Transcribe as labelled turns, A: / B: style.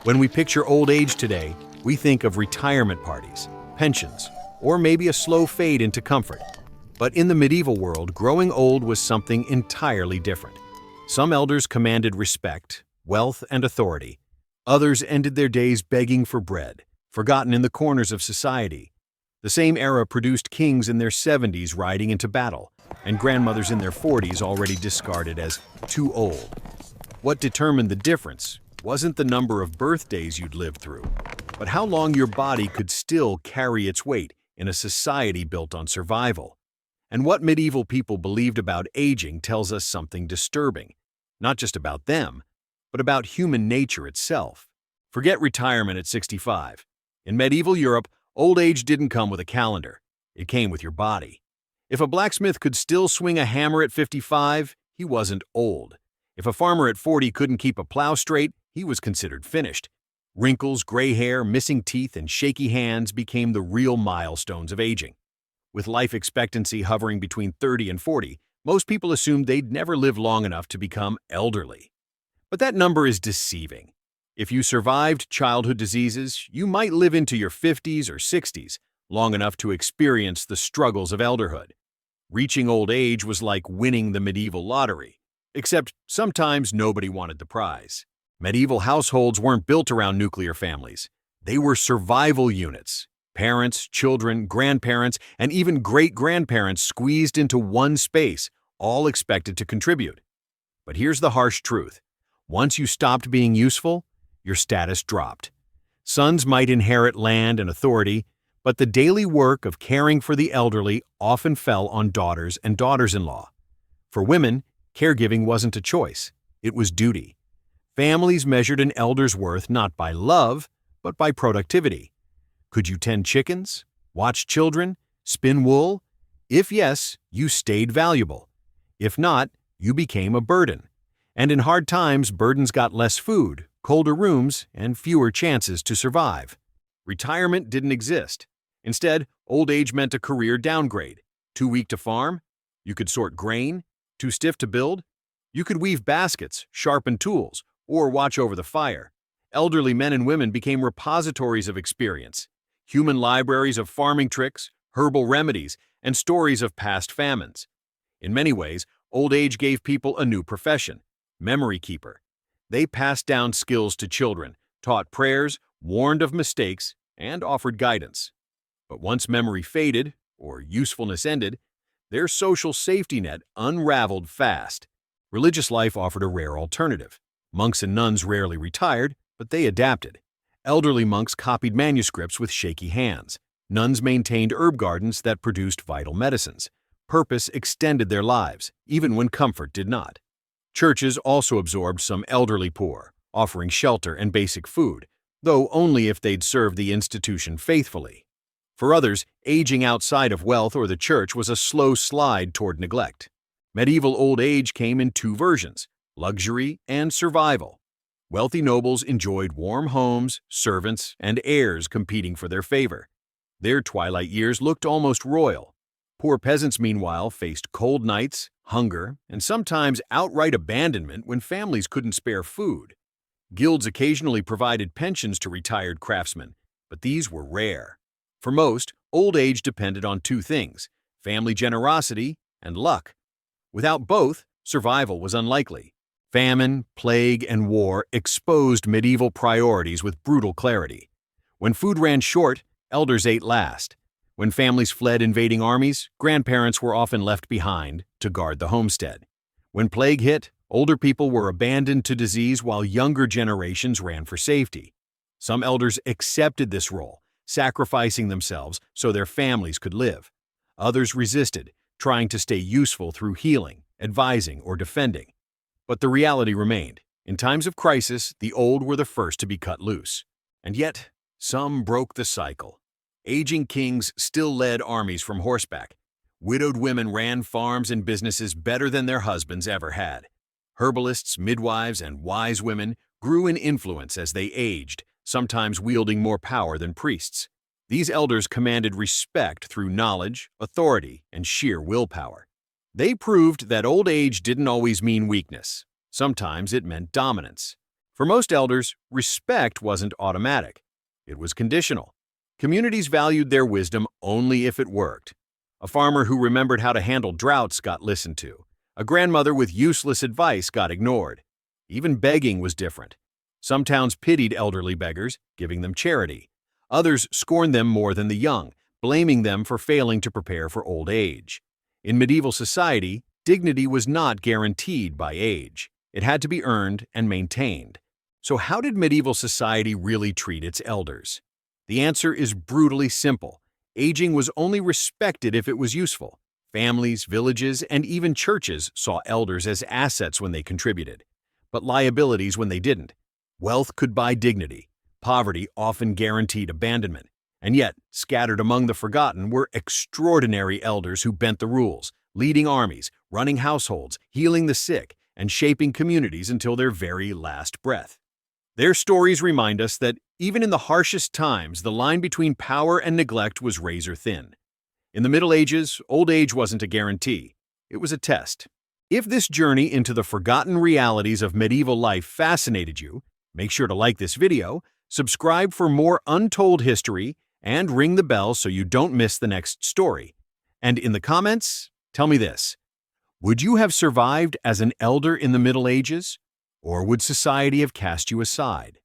A: When we picture old age today, we think of retirement parties, pensions, or maybe a slow fade into comfort. But in the medieval world, growing old was something entirely different. Some elders commanded respect, wealth, and authority. Others ended their days begging for bread, forgotten in the corners of society. The same era produced kings in their 70s riding into battle, and grandmothers in their 40s already discarded as too old. What determined the difference wasn't the number of birthdays you'd lived through, but how long your body could still carry its weight in a society built on survival. And what medieval people believed about aging tells us something disturbing, not just about them, but about human nature itself. Forget retirement at 65. In medieval Europe, old age didn't come with a calendar. It came with your body. If a blacksmith could still swing a hammer at 55, he wasn't old. If a farmer at 40 couldn't keep a plow straight, he was considered finished. Wrinkles, gray hair, missing teeth, and shaky hands became the real milestones of aging. With life expectancy hovering between 30 and 40, most people assumed they'd never live long enough to become elderly. But that number is deceiving. If you survived childhood diseases, you might live into your 50s or 60s, long enough to experience the struggles of elderhood. Reaching old age was like winning the medieval lottery, except sometimes nobody wanted the prize. Medieval households weren't built around nuclear families. They were survival units. Parents, children, grandparents, and even great-grandparents squeezed into one space, all expected to contribute. But here's the harsh truth. Once you stopped being useful, your status dropped. Sons might inherit land and authority, but the daily work of caring for the elderly often fell on daughters and daughters-in-law. For women, caregiving wasn't a choice. It was duty. Families measured an elder's worth not by love, but by productivity. Could you tend chickens, watch children, spin wool? If yes, you stayed valuable. If not, you became a burden. And in hard times, burdens got less food, colder rooms, and fewer chances to survive. Retirement didn't exist. Instead, old age meant a career downgrade. Too weak to farm? You could sort grain. Too stiff to build? You could weave baskets, sharpen tools, or watch over the fire. Elderly men and women became repositories of experience, human libraries of farming tricks, herbal remedies, and stories of past famines. In many ways, old age gave people a new profession, memory keeper. They passed down skills to children, taught prayers, warned of mistakes, and offered guidance. But once memory faded, or usefulness ended, their social safety net unraveled fast. Religious life offered a rare alternative. Monks and nuns rarely retired, but they adapted. Elderly monks copied manuscripts with shaky hands. Nuns maintained herb gardens that produced vital medicines. Purpose extended their lives, even when comfort did not. Churches also absorbed some elderly poor, offering shelter and basic food, though only if they'd served the institution faithfully. For others, aging outside of wealth or the church was a slow slide toward neglect. Medieval old age came in two versions: luxury and survival. Wealthy nobles enjoyed warm homes, servants, and heirs competing for their favor. Their twilight years looked almost royal. Poor peasants, meanwhile, faced cold nights, hunger, and sometimes outright abandonment when families couldn't spare food. Guilds occasionally provided pensions to retired craftsmen, but these were rare. For most, old age depended on two things: family generosity and luck. Without both, survival was unlikely. Famine, plague, and war exposed medieval priorities with brutal clarity. When food ran short, elders ate last. When families fled invading armies, grandparents were often left behind to guard the homestead. When plague hit, older people were abandoned to disease while younger generations ran for safety. Some elders accepted this role, sacrificing themselves so their families could live. Others resisted, trying to stay useful through healing, advising, or defending. But the reality remained. In times of crisis, the old were the first to be cut loose. And yet, some broke the cycle. Aging kings still led armies from horseback. Widowed women ran farms and businesses better than their husbands ever had. Herbalists, midwives, and wise women grew in influence as they aged, sometimes wielding more power than priests. These elders commanded respect through knowledge, authority, and sheer willpower. They proved that old age didn't always mean weakness. Sometimes it meant dominance. For most elders, respect wasn't automatic. It was conditional. Communities valued their wisdom only if it worked. A farmer who remembered how to handle droughts got listened to. A grandmother with useless advice got ignored. Even begging was different. Some towns pitied elderly beggars, giving them charity. Others scorned them more than the young, blaming them for failing to prepare for old age. In medieval society, dignity was not guaranteed by age. It had to be earned and maintained. So how did medieval society really treat its elders? The answer is brutally simple. Aging was only respected if it was useful. Families, villages, and even churches saw elders as assets when they contributed, but liabilities when they didn't. Wealth could buy dignity. Poverty often guaranteed abandonment. And yet, scattered among the forgotten were extraordinary elders who bent the rules, leading armies, running households, healing the sick, and shaping communities until their very last breath. Their stories remind us that even in the harshest times, the line between power and neglect was razor thin. In the Middle Ages, old age wasn't a guarantee. It was a test. If this journey into the forgotten realities of medieval life fascinated you, make sure to like this video, subscribe for more untold history, and ring the bell so you don't miss the next story. And in the comments, tell me this: would you have survived as an elder in the Middle Ages? Or would society have cast you aside?